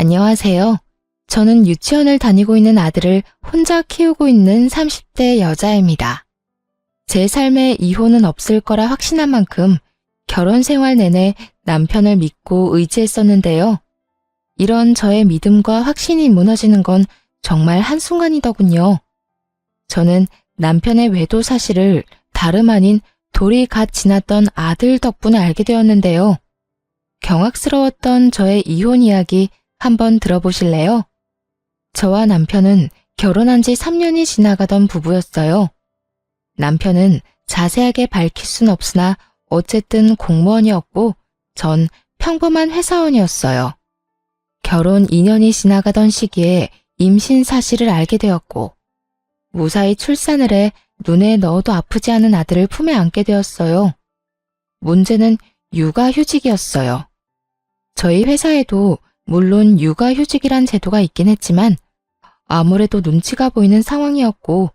안녕하세요. 저는 유치원을 다니고 있는 아들을 혼자 키우고 있는 30대 여자입니다. 제 삶에 이혼은 없을 거라 확신한 만큼 결혼 생활 내내 남편을 믿고 의지했었는데요. 이런 저의 믿음과 확신이 무너지는 건 정말 한순간이더군요. 저는 남편의 외도 사실을 다름 아닌 돌이 갓 지났던 아들 덕분에 알게 되었는데요. 경악스러웠던 저의 이혼 이야기 한번 들어보실래요? 저와 남편은 결혼한 지 3년이 지나가던 부부였어요. 남편은 자세하게 밝힐 순 없으나 어쨌든 공무원이었고 전 평범한 회사원이었어요. 결혼 2년이 지나가던 시기에 임신 사실을 알게 되었고 무사히 출산을 해 눈에 넣어도 아프지 않은 아들을 품에 안게 되었어요. 문제는 육아휴직이었어요. 저희 회사에도 물론 육아휴직이란 제도가 있긴 했지만 아무래도 눈치가 보이는 상황이었고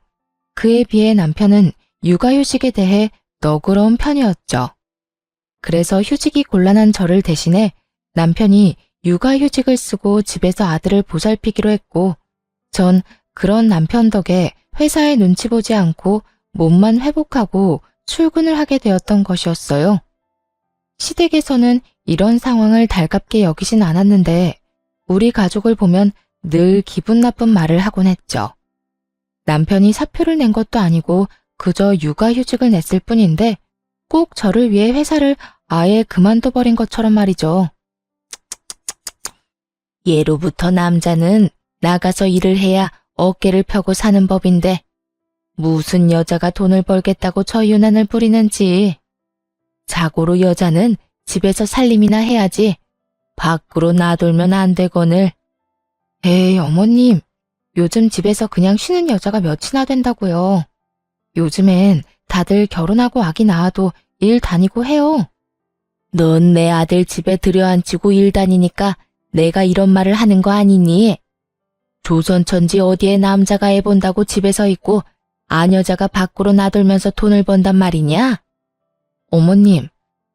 그에 비해 남편은 육아휴직에 대해 너그러운 편이었죠. 그래서 휴직이 곤란한 저를 대신해 남편이 육아휴직을 쓰고 집에서 아들을 보살피기로 했고 전 그런 남편 덕에 회사에 눈치 보지 않고 몸만 회복하고 출근을 하게 되었던 것이었어요. 시댁에서는 이런 상황을 달갑게 여기진 않았는데 우리 가족을 보면 늘 기분 나쁜 말을 하곤 했죠. 남편이 사표를 낸 것도 아니고 그저 육아휴직을 냈을 뿐인데 꼭 저를 위해 회사를 아예 그만둬버린 것처럼 말이죠. 예로부터 남자는 나가서 일을 해야 어깨를 펴고 사는 법인데 무슨 여자가 돈을 벌겠다고 저 유난을 부리는지. 자고로 여자는 집에서 살림이나 해야지 밖으로 나돌면 안 되거늘. 에이 어머님, 요즘 집에서 그냥 쉬는 여자가 몇이나 된다고요. 요즘엔 다들 결혼하고 아기 낳아도 일 다니고 해요. 넌 내 아들 집에 들여앉히고 일 다니니까 내가 이런 말을 하는 거 아니니? 조선천지 어디에 남자가 애 본다고 집에서 있고 아녀자가 밖으로 나돌면서 돈을 번단 말이냐? 어머님,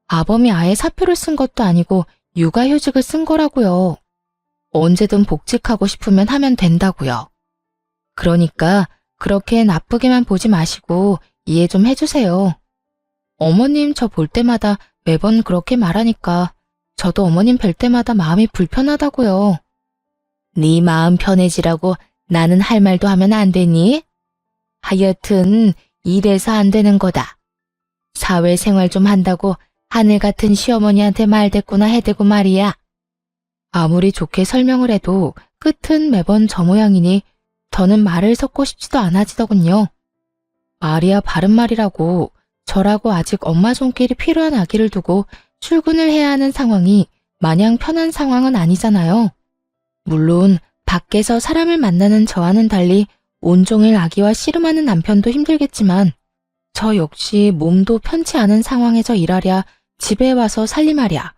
아범이 아예 사표를 쓴 것도 아니고 육아휴직을 쓴 거라고요. 언제든 복직하고 싶으면 하면 된다고요. 그러니까 그렇게 나쁘게만 보지 마시고 이해 좀 해주세요. 어머님 저 볼 때마다 매번 그렇게 말하니까 저도 어머님 뵐 때마다 마음이 불편하다고요. 네 마음 편해지라고 나는 할 말도 하면 안 되니? 하여튼 이래서 안 되는 거다. 사회생활 좀 한다고 하늘 같은 시어머니한테 말대꾸나 해대고 말이야. 아무리 좋게 설명을 해도 끝은 매번 저 모양이니 저는 말을 섞고 싶지도 않아지더군요. 말이야 바른 말이라고 저라고 아직 엄마 손길이 필요한 아기를 두고 출근을 해야 하는 상황이 마냥 편한 상황은 아니잖아요. 물론 밖에서 사람을 만나는 저와는 달리 온종일 아기와 씨름하는 남편도 힘들겠지만 저 역시 몸도 편치 않은 상황에서 일하랴 집에 와서 살림하랴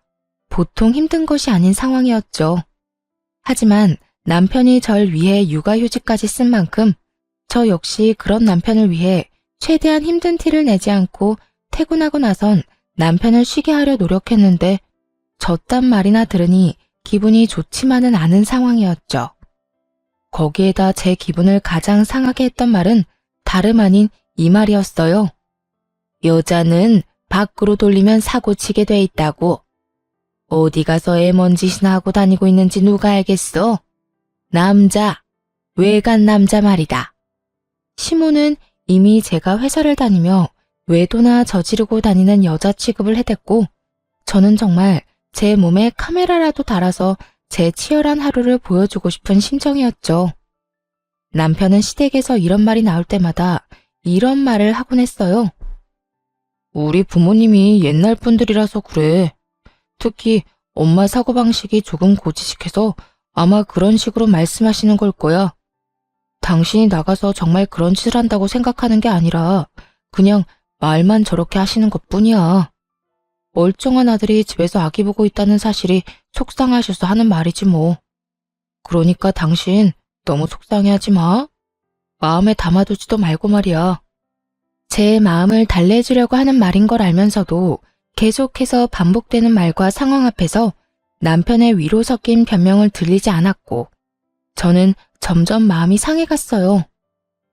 보통 힘든 것이 아닌 상황이었죠. 하지만 남편이 절 위해 육아휴직까지 쓴 만큼 저 역시 그런 남편을 위해 최대한 힘든 티를 내지 않고 퇴근하고 나선 남편을 쉬게 하려 노력했는데 저딴 말이나 들으니 기분이 좋지만은 않은 상황이었죠. 거기에다 제 기분을 가장 상하게 했던 말은 다름 아닌 이 말이었어요. 여자는 밖으로 돌리면 사고치게 돼 있다고. 어디 가서 애 뭔 짓이나 하고 다니고 있는지 누가 알겠어? 남자, 외간 남자 말이다. 시모는 이미 제가 회사를 다니며 외도나 저지르고 다니는 여자 취급을 해댔고 저는 정말 제 몸에 카메라라도 달아서 제 치열한 하루를 보여주고 싶은 심정이었죠. 남편은 시댁에서 이런 말이 나올 때마다 이런 말을 하곤 했어요. 우리 부모님이 옛날 분들이라서 그래. 특히 엄마 사고방식이 조금 고지식해서 아마 그런 식으로 말씀하시는 걸 거야. 당신이 나가서 정말 그런 짓을 한다고 생각하는 게 아니라 그냥 말만 저렇게 하시는 것뿐이야. 멀쩡한 아들이 집에서 아기 보고 있다는 사실이 속상하셔서 하는 말이지 뭐. 그러니까 당신 너무 속상해하지 마. 마음에 담아두지도 말고 말이야. 제 마음을 달래주려고 하는 말인 걸 알면서도 계속해서 반복되는 말과 상황 앞에서 남편의 위로 섞인 변명을 들리지 않았고 저는 점점 마음이 상해갔어요.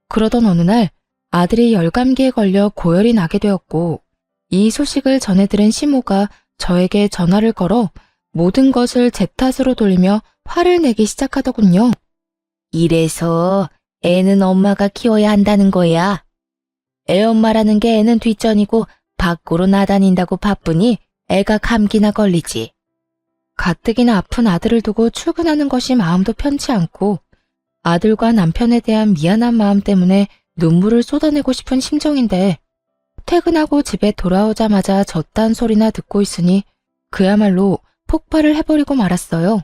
그러던 어느 날 아들이 열감기에 걸려 고열이 나게 되었고 이 소식을 전해 들은 시모가 저에게 전화를 걸어 모든 것을 제 탓으로 돌리며 화를 내기 시작하더군요. 이래서 애는 엄마가 키워야 한다는 거야. 애 엄마라는 게 애는 뒷전이고 밖으로 나다닌다고 바쁘니 애가 감기나 걸리지. 가뜩이나 아픈 아들을 두고 출근하는 것이 마음도 편치 않고 아들과 남편에 대한 미안한 마음 때문에 눈물을 쏟아내고 싶은 심정인데 퇴근하고 집에 돌아오자마자 저딴 소리나 듣고 있으니 그야말로 폭발을 해버리고 말았어요.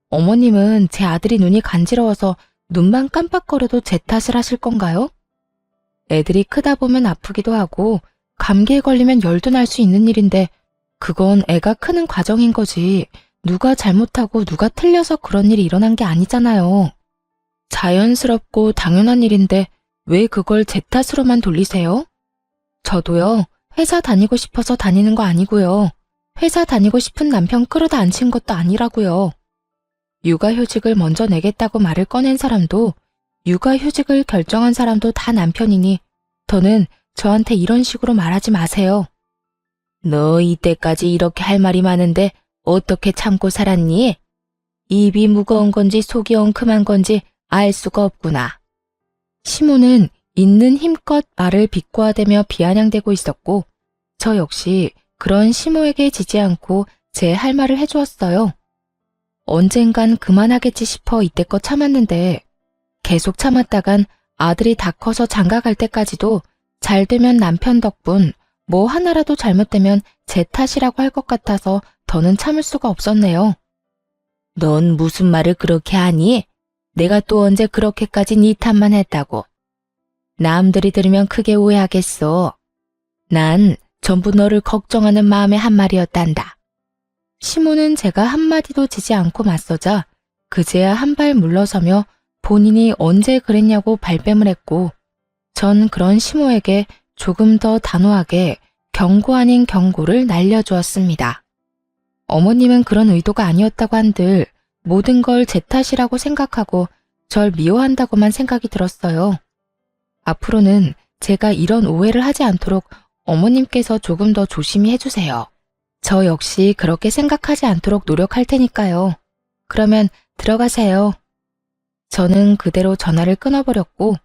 어머님은 제 아들이 눈이 간지러워서 눈만 깜빡거려도 제 탓을 하실 건가요? 애들이 크다 보면 아프기도 하고 감기에 걸리면 열도 날 수 있는 일인데 그건 애가 크는 과정인 거지 누가 잘못하고 누가 틀려서 그런 일이 일어난 게 아니잖아요. 자연스럽고 당연한 일인데 왜 그걸 제 탓으로만 돌리세요? 저도요, 회사 다니고 싶어서 다니는 거 아니고요. 회사 다니고 싶은 남편 끌어다 앉힌 것도 아니라고요. 육아휴직을 먼저 내겠다고 말을 꺼낸 사람도 육아휴직을 결정한 사람도 다 남편이니 더는 저한테 이런 식으로 말하지 마세요. 너 이때까지 이렇게 할 말이 많은데 어떻게 참고 살았니? 입이 무거운 건지 속이 엉큼한 건지 알 수가 없구나. 시모는 있는 힘껏 말을 비꼬아대며 비아냥대고 있었고 저 역시 그런 시모에게 지지 않고 제 할 말을 해주었어요. 언젠간 그만하겠지 싶어 이때껏 참았는데 계속 참았다간 아들이 다 커서 장가 갈 때까지도 잘 되면 남편 덕분 뭐 하나라도 잘못되면 제 탓이라고 할 것 같아서 더는 참을 수가 없었네요. 넌 무슨 말을 그렇게 하니? 내가 또 언제 그렇게까지 네 탓만 했다고. 남들이 들으면 크게 오해하겠어. 난 전부 너를 걱정하는 마음의 한 말이었단다. 시모는 제가 한마디도 지지 않고 맞서자 그제야 한 발 물러서며 본인이 언제 그랬냐고 발뺌을 했고 전 그런 시모에게 조금 더 단호하게 경고 아닌 경고를 날려주었습니다. 어머님은 그런 의도가 아니었다고 한들 모든 걸 제 탓이라고 생각하고 절 미워한다고만 생각이 들었어요. 앞으로는 제가 이런 오해를 하지 않도록 어머님께서 조금 더 조심히 해주세요. 저 역시 그렇게 생각하지 않도록 노력할 테니까요. 그러면 들어가세요. 저는 그대로 전화를 끊어버렸고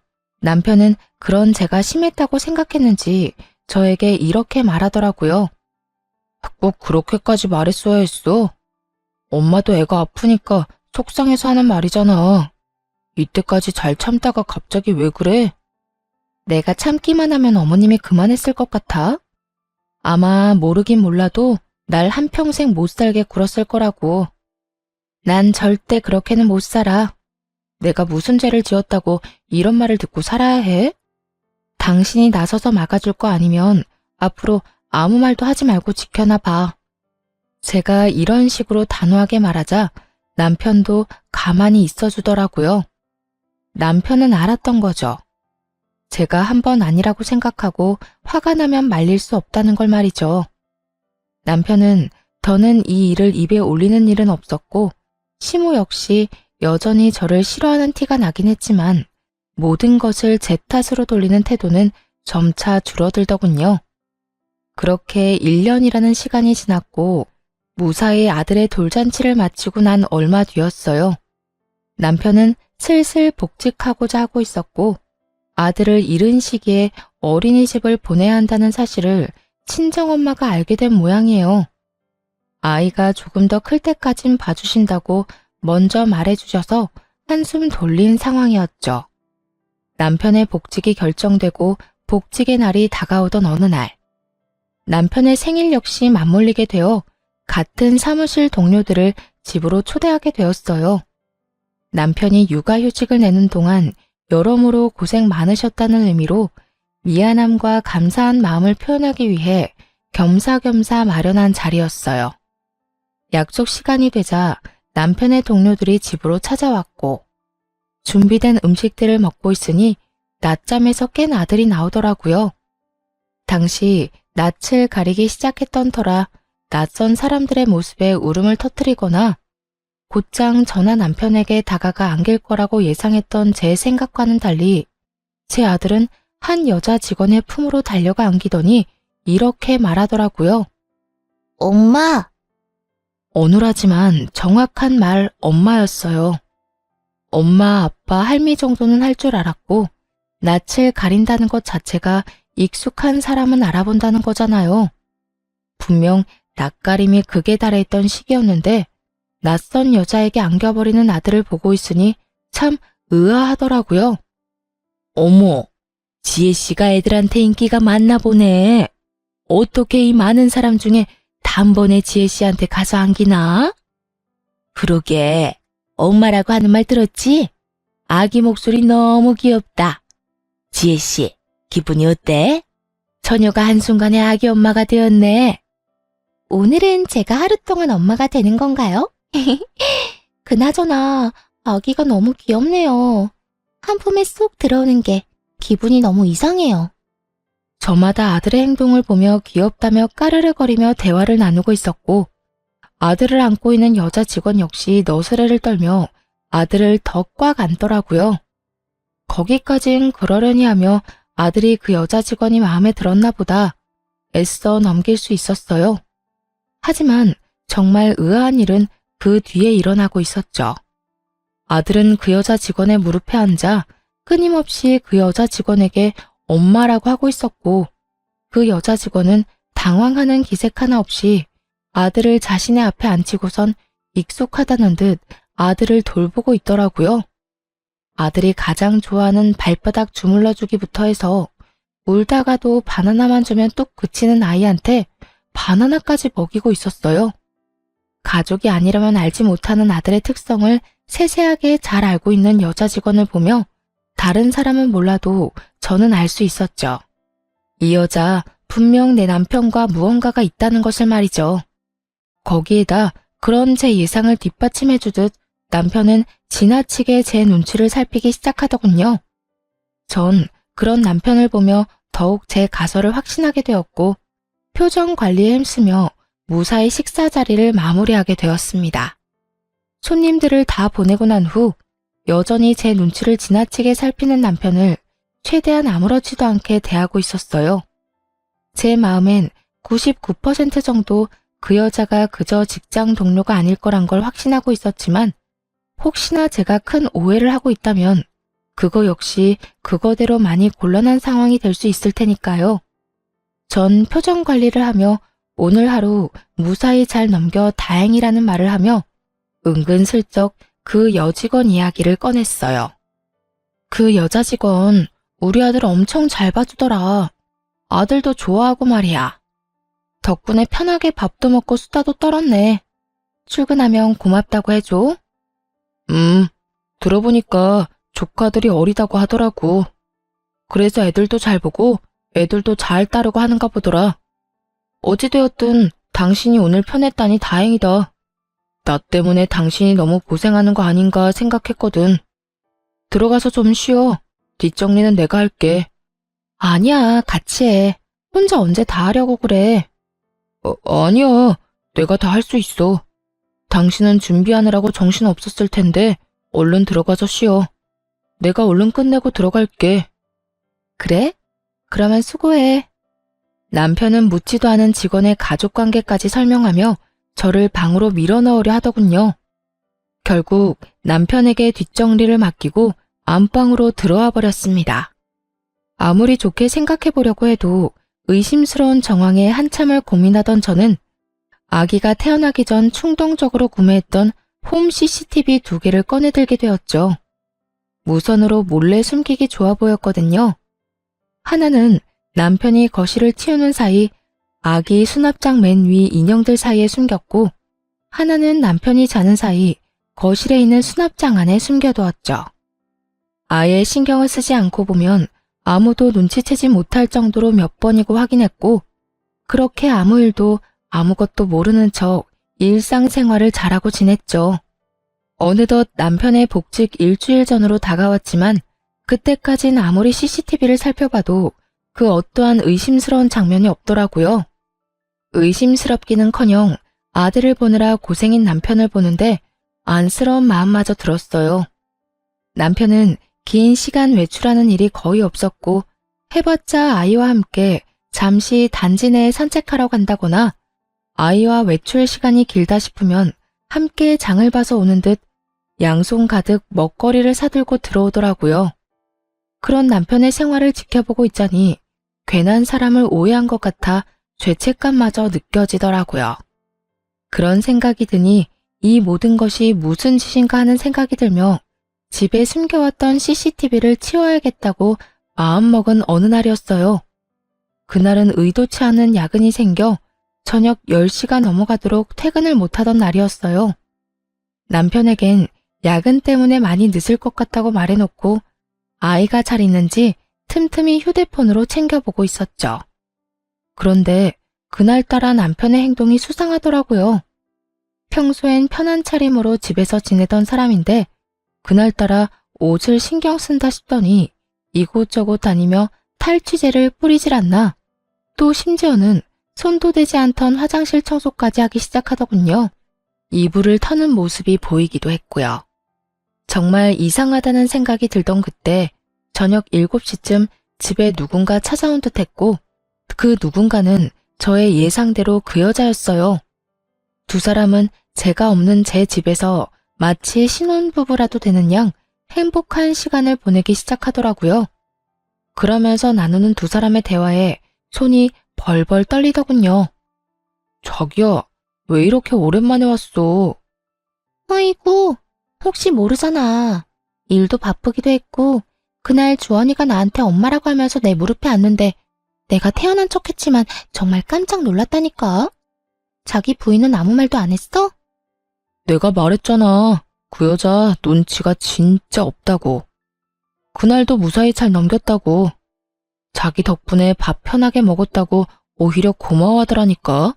남편은 그런 제가 심했다고 생각했는지 저에게 이렇게 말하더라고요. 꼭 그렇게까지 말했어야 했어. 엄마도 애가 아프니까 속상해서 하는 말이잖아. 이때까지 잘 참다가 갑자기 왜 그래? 내가 참기만 하면 어머님이 그만했을 것 같아? 아마 모르긴 몰라도 날 한평생 못 살게 굴었을 거라고. 난 절대 그렇게는 못 살아. 내가 무슨 죄를 지었다고 이런 말을 듣고 살아야 해? 당신이 나서서 막아줄 거 아니면 앞으로 아무 말도 하지 말고 지켜나 봐. 제가 이런 식으로 단호하게 말하자 남편도 가만히 있어주더라고요. 남편은 알았던 거죠. 제가 한 번 아니라고 생각하고 화가 나면 말릴 수 없다는 걸 말이죠. 남편은 더는 이 일을 입에 올리는 일은 없었고 시모 역시 여전히 저를 싫어하는 티가 나긴 했지만 모든 것을 제 탓으로 돌리는 태도는 점차 줄어들더군요. 그렇게 1년이라는 시간이 지났고 무사히 아들의 돌잔치를 마치고 난 얼마 뒤였어요. 남편은 슬슬 복직하고자 하고 있었고 아들을 잃은 시기에 어린이집을 보내야 한다는 사실을 친정엄마가 알게 된 모양이에요. 아이가 조금 더 클 때까진 봐주신다고 먼저 말해주셔서 한숨 돌린 상황이었죠. 남편의 복직이 결정되고 복직의 날이 다가오던 어느 날, 남편의 생일 역시 맞물리게 되어 같은 사무실 동료들을 집으로 초대하게 되었어요. 남편이 육아휴직을 내는 동안 여러모로 고생 많으셨다는 의미로 미안함과 감사한 마음을 표현하기 위해 겸사겸사 마련한 자리였어요. 약속 시간이 되자 남편의 동료들이 집으로 찾아왔고 준비된 음식들을 먹고 있으니 낮잠에서 깬 아들이 나오더라고요. 당시 낯을 가리기 시작했던 터라 낯선 사람들의 모습에 울음을 터뜨리거나 곧장 전화 남편에게 다가가 안길 거라고 예상했던 제 생각과는 달리 제 아들은 한 여자 직원의 품으로 달려가 안기더니 이렇게 말하더라고요. 엄마! 어눌하지만 정확한 말 엄마였어요. 엄마, 아빠, 할미 정도는 할 줄 알았고 낯을 가린다는 것 자체가 익숙한 사람은 알아본다는 거잖아요. 분명 낯가림이 극에 달해있던 시기였는데 낯선 여자에게 안겨버리는 아들을 보고 있으니 참 의아하더라고요. 어머, 지혜씨가 애들한테 인기가 많나 보네. 어떻게 이 많은 사람 중에 단번에 지혜씨한테 가서 안기나? 그러게, 엄마라고 하는 말 들었지? 아기 목소리 너무 귀엽다. 지혜씨, 기분이 어때? 처녀가 한순간에 아기 엄마가 되었네. 오늘은 제가 하루 동안 엄마가 되는 건가요? 그나저나 아기가 너무 귀엽네요. 한 품에 쏙 들어오는 게 기분이 너무 이상해요. 저마다 아들의 행동을 보며 귀엽다며 까르르거리며 대화를 나누고 있었고 아들을 안고 있는 여자 직원 역시 너스레를 떨며 아들을 더 꽉 안더라고요. 거기까진 그러려니 하며 아들이 그 여자 직원이 마음에 들었나 보다 애써 넘길 수 있었어요. 하지만 정말 의아한 일은 그 뒤에 일어나고 있었죠. 아들은 그 여자 직원의 무릎에 앉아 끊임없이 그 여자 직원에게 엄마라고 하고 있었고 그 여자 직원은 당황하는 기색 하나 없이 아들을 자신의 앞에 앉히고선 익숙하다는 듯 아들을 돌보고 있더라고요. 아들이 가장 좋아하는 발바닥 주물러주기부터 해서 울다가도 바나나만 주면 뚝 그치는 아이한테 바나나까지 먹이고 있었어요. 가족이 아니라면 알지 못하는 아들의 특성을 세세하게 잘 알고 있는 여자 직원을 보며 다른 사람은 몰라도 저는 알 수 있었죠. 이 여자 분명 내 남편과 무언가가 있다는 것을 말이죠. 거기에다 그런 제 예상을 뒷받침해주듯 남편은 지나치게 제 눈치를 살피기 시작하더군요. 전 그런 남편을 보며 더욱 제 가설을 확신하게 되었고 표정 관리에 힘쓰며 무사히 식사 자리를 마무리하게 되었습니다. 손님들을 다 보내고 난 후 여전히 제 눈치를 지나치게 살피는 남편을 최대한 아무렇지도 않게 대하고 있었어요. 제 마음엔 99% 정도 그 여자가 그저 직장 동료가 아닐 거란 걸 확신하고 있었지만 혹시나 제가 큰 오해를 하고 있다면 그거 역시 그거대로 많이 곤란한 상황이 될 수 있을 테니까요. 전 표정 관리를 하며 오늘 하루 무사히 잘 넘겨 다행이라는 말을 하며 은근슬쩍 그 여직원 이야기를 꺼냈어요. 그 여자 직원 우리 아들 엄청 잘 봐주더라. 아들도 좋아하고 말이야. 덕분에 편하게 밥도 먹고 수다도 떨었네. 출근하면 고맙다고 해줘. 들어보니까 조카들이 어리다고 하더라고. 그래서 애들도 잘 보고 애들도 잘 따르고 하는가 보더라. 어찌되었든 당신이 오늘 편했다니 다행이다. 나 때문에 당신이 너무 고생하는 거 아닌가 생각했거든. 들어가서 좀 쉬어. 뒷정리는 내가 할게. 아니야, 같이 해. 혼자 언제 다 하려고 그래. 아니야. 내가 다 할 수 있어. 당신은 준비하느라고 정신 없었을 텐데 얼른 들어가서 쉬어. 내가 얼른 끝내고 들어갈게. 그래? 그러면 수고해. 남편은 묻지도 않은 직원의 가족관계까지 설명하며 저를 방으로 밀어넣으려 하더군요. 결국 남편에게 뒷정리를 맡기고 안방으로 들어와 버렸습니다. 아무리 좋게 생각해보려고 해도 의심스러운 정황에 한참을 고민하던 저는 아기가 태어나기 전 충동적으로 구매했던 홈 CCTV 2개를 꺼내들게 되었죠. 무선으로 몰래 숨기기 좋아 보였거든요. 하나는 남편이 거실을 치우는 사이 아기 수납장 맨 위 인형들 사이에 숨겼고 하나는 남편이 자는 사이 거실에 있는 수납장 안에 숨겨두었죠. 아예 신경을 쓰지 않고 보면 아무도 눈치채지 못할 정도로 몇 번이고 확인했고 그렇게 아무 일도 아무것도 모르는 척 일상생활을 잘하고 지냈죠. 어느덧 남편의 복직 일주일 전으로 다가왔지만 그때까진 아무리 CCTV를 살펴봐도 그 어떠한 의심스러운 장면이 없더라고요. 의심스럽기는커녕 아들을 보느라 고생인 남편을 보는데 안쓰러운 마음마저 들었어요. 남편은 긴 시간 외출하는 일이 거의 없었고 해봤자 아이와 함께 잠시 단지 내에 산책하러 간다거나 아이와 외출 시간이 길다 싶으면 함께 장을 봐서 오는 듯 양손 가득 먹거리를 사들고 들어오더라고요. 그런 남편의 생활을 지켜보고 있자니 괜한 사람을 오해한 것 같아 죄책감마저 느껴지더라고요. 그런 생각이 드니 이 모든 것이 무슨 짓인가 하는 생각이 들며 집에 숨겨왔던 CCTV를 치워야겠다고 마음먹은 어느 날이었어요. 그날은 의도치 않은 야근이 생겨 저녁 10시가 넘어가도록 퇴근을 못하던 날이었어요. 남편에겐 야근 때문에 많이 늦을 것 같다고 말해놓고 아이가 잘 있는지 틈틈이 휴대폰으로 챙겨보고 있었죠. 그런데 그날따라 남편의 행동이 수상하더라고요. 평소엔 편한 차림으로 집에서 지내던 사람인데 그날따라 옷을 신경 쓴다 싶더니 이곳저곳 다니며 탈취제를 뿌리질 않나. 또 심지어는 손도 대지 않던 화장실 청소까지 하기 시작하더군요. 이불을 터는 모습이 보이기도 했고요. 정말 이상하다는 생각이 들던 그때 저녁 7시쯤 집에 누군가 찾아온 듯 했고 그 누군가는 저의 예상대로 그 여자였어요. 두 사람은 제가 없는 제 집에서 마치 신혼부부라도 되는 양 행복한 시간을 보내기 시작하더라고요. 그러면서 나누는 두 사람의 대화에 손이 벌벌 떨리더군요. 자기야, 왜 이렇게 오랜만에 왔어? 아이고, 혹시 모르잖아. 일도 바쁘기도 했고 그날 주원이가 나한테 엄마라고 하면서 내 무릎에 앉는데 내가 태어난 척했지만 정말 깜짝 놀랐다니까. 자기 부인은 아무 말도 안 했어? 내가 말했잖아. 그 여자 눈치가 진짜 없다고. 그날도 무사히 잘 넘겼다고. 자기 덕분에 밥 편하게 먹었다고 오히려 고마워하더라니까.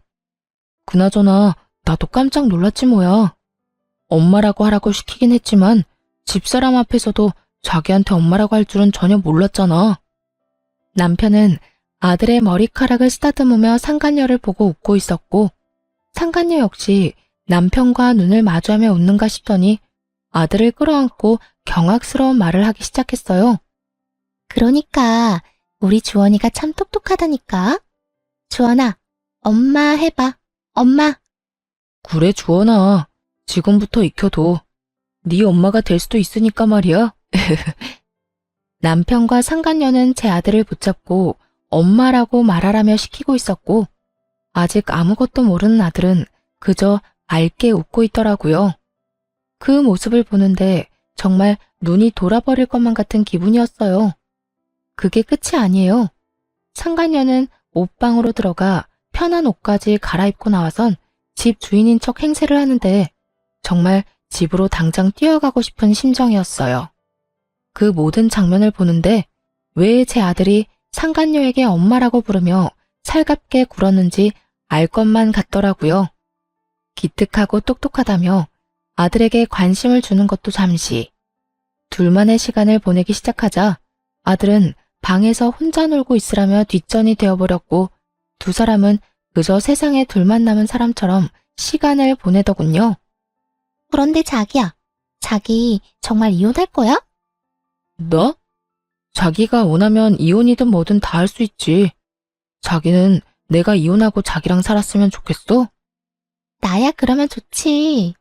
그나저나 나도 깜짝 놀랐지 뭐야. 엄마라고 하라고 시키긴 했지만 집사람 앞에서도 자기한테 엄마라고 할 줄은 전혀 몰랐잖아. 남편은 아들의 머리카락을 쓰다듬으며 상간녀를 보고 웃고 있었고 상간녀 역시 남편과 눈을 마주하며 웃는가 싶더니 아들을 끌어안고 경악스러운 말을 하기 시작했어요. 그러니까 우리 주원이가 참 똑똑하다니까. 주원아, 엄마 해봐. 엄마. 그래 주원아, 지금부터 익혀둬. 네 엄마가 될 수도 있으니까 말이야. 남편과 상간녀는 제 아들을 붙잡고 엄마라고 말하라며 시키고 있었고 아직 아무것도 모르는 아들은 그저 맑게 웃고 있더라고요. 그 모습을 보는데 정말 눈이 돌아버릴 것만 같은 기분이었어요. 그게 끝이 아니에요. 상간녀는 옷방으로 들어가 편한 옷까지 갈아입고 나와선 집 주인인 척 행세를 하는데 정말 집으로 당장 뛰어가고 싶은 심정이었어요. 그 모든 장면을 보는데 왜 제 아들이 상간녀에게 엄마라고 부르며 살갑게 굴었는지 알 것만 같더라고요. 기특하고 똑똑하다며 아들에게 관심을 주는 것도 잠시. 둘만의 시간을 보내기 시작하자 아들은 방에서 혼자 놀고 있으라며 뒷전이 되어버렸고 두 사람은 그저 세상에 둘만 남은 사람처럼 시간을 보내더군요. 그런데 자기야, 자기 정말 이혼할 거야? 너? 자기가 원하면 이혼이든 뭐든 다 할 수 있지. 자기는 내가 이혼하고 자기랑 살았으면 좋겠어? 나야 그러면 좋지.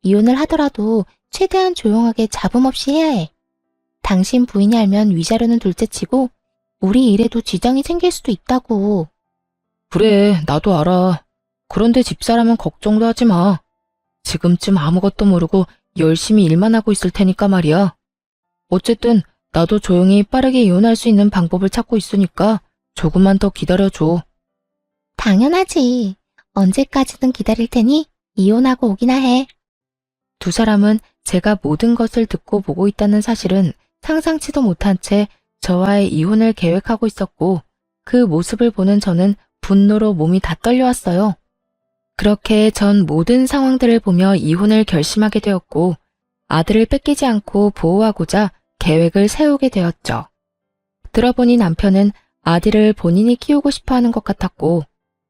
이혼을 하더라도 최대한 조용하게 잡음 없이 해야 해. 당신 부인이 알면 위자료는 둘째치고 우리 일에도 지장이 생길 수도 있다고. 그래, 나도 알아. 그런데 집사람은 걱정도 하지 마. 지금쯤 아무것도 모르고 열심히 일만 하고 있을 테니까 말이야. 어쨌든 나도 조용히 빠르게 이혼할 수 있는 방법을 찾고 있으니까 조금만 더 기다려줘. 당연하지. 언제까지든 기다릴 테니 이혼하고 오기나 해. 두 사람은 제가 모든 것을 듣고 보고 있다는 사실은 상상치도 못한 채 저와의 이혼을 계획하고 있었고 그 모습을 보는 저는 분노로 몸이 다 떨려왔어요. 그렇게 전 모든 상황들을 보며 이혼을 결심하게 되었고 아들을 뺏기지 않고 보호하고자 계획을 세우게 되었죠. 들어보니 남편은 아들을 본인이 키우고 싶어하는 것 같았고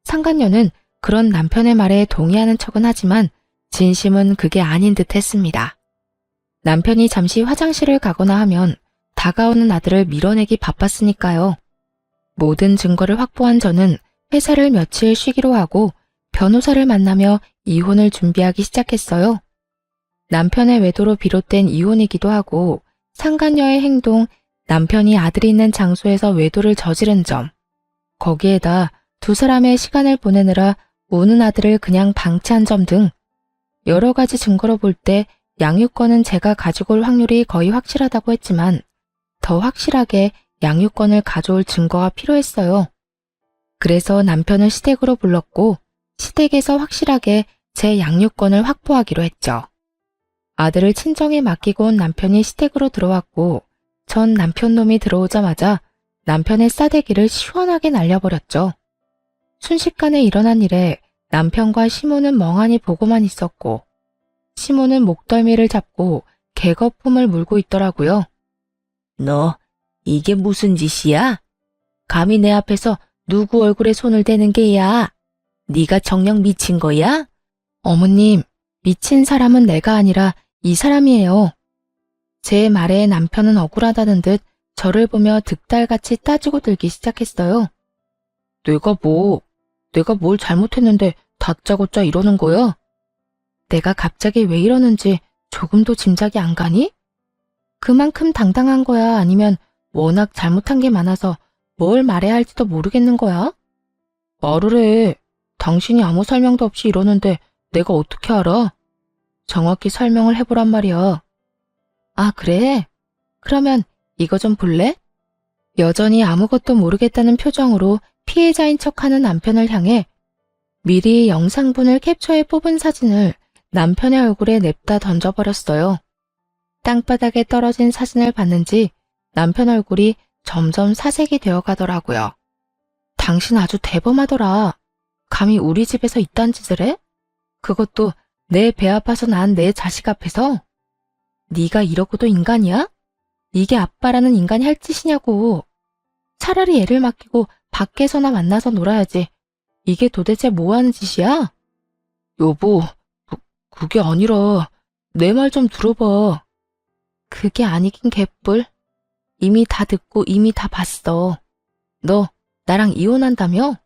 상간녀는 그런 남편의 말에 동의하는 척은 하지만 진심은 그게 아닌 듯 했습니다. 남편이 잠시 화장실을 가거나 하면 다가오는 아들을 밀어내기 바빴으니까요. 모든 증거를 확보한 저는 회사를 며칠 쉬기로 하고 변호사를 만나며 이혼을 준비하기 시작했어요. 남편의 외도로 비롯된 이혼이기도 하고 상간녀의 행동, 남편이 아들이 있는 장소에서 외도를 저지른 점, 거기에다 두 사람의 시간을 보내느라 우는 아들을 그냥 방치한 점 등 여러 가지 증거로 볼 때 양육권은 제가 가지고 올 확률이 거의 확실하다고 했지만 더 확실하게 양육권을 가져올 증거가 필요했어요. 그래서 남편을 시댁으로 불렀고 시댁에서 확실하게 제 양육권을 확보하기로 했죠. 아들을 친정에 맡기고 온 남편이 시댁으로 들어왔고 전 남편 놈이 들어오자마자 남편의 싸대기를 시원하게 날려버렸죠. 순식간에 일어난 일에 남편과 시모는 멍하니 보고만 있었고 시모는 목덜미를 잡고 개거품을 물고 있더라고요. 너 이게 무슨 짓이야? 감히 내 앞에서 누구 얼굴에 손을 대는 게야? 네가 정녕 미친 거야? 어머님, 미친 사람은 내가 아니라 이 사람이에요. 제 말에 남편은 억울하다는 듯 저를 보며 득달같이 따지고 들기 시작했어요. 내가 뭘 잘못했는데 다짜고짜 이러는 거야? 내가 갑자기 왜 이러는지 조금도 짐작이 안 가니? 그만큼 당당한 거야? 아니면 워낙 잘못한 게 많아서 뭘 말해야 할지도 모르겠는 거야? 말을 해. 당신이 아무 설명도 없이 이러는데 내가 어떻게 알아? 정확히 설명을 해보란 말이야. 아, 그래? 그러면 이거 좀 볼래? 여전히 아무것도 모르겠다는 표정으로 피해자인 척하는 남편을 향해 미리 영상분을 캡처해 뽑은 사진을 남편의 얼굴에 냅다 던져버렸어요. 땅바닥에 떨어진 사진을 봤는지 남편 얼굴이 점점 사색이 되어 가더라고요. 당신 아주 대범하더라. 감히 우리 집에서 이딴 짓을 해? 그것도 내 배 아파서 난 내 자식 앞에서? 네가 이러고도 인간이야? 이게 아빠라는 인간이 할 짓이냐고. 차라리 애를 맡기고 밖에서나 만나서 놀아야지. 이게 도대체 뭐 하는 짓이야? 여보, 그게 아니라 내 말 좀 들어봐. 그게 아니긴 개뿔. 이미 다 듣고 이미 다 봤어. 너 나랑 이혼한다며?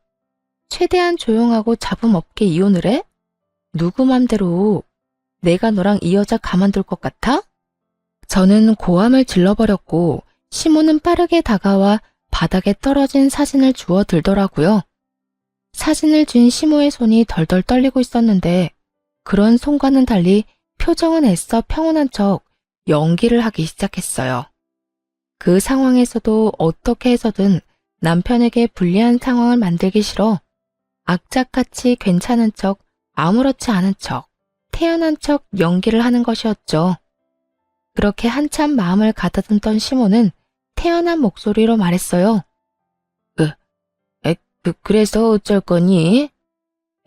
최대한 조용하고 잡음 없게 이혼을 해? 누구 맘대로. 내가 너랑 이 여자 가만둘 것 같아? 저는 고함을 질러버렸고 시모는 빠르게 다가와 바닥에 떨어진 사진을 주워 들더라고요. 사진을 쥔 시모의 손이 덜덜 떨리고 있었는데 그런 손과는 달리 표정은 애써 평온한 척 연기를 하기 시작했어요. 그 상황에서도 어떻게 해서든 남편에게 불리한 상황을 만들기 싫어 악착같이 괜찮은 척, 아무렇지 않은 척, 태연한 척 연기를 하는 것이었죠. 그렇게 한참 마음을 가다듬던 시모는 태연한 목소리로 말했어요. 그래서 어쩔 거니?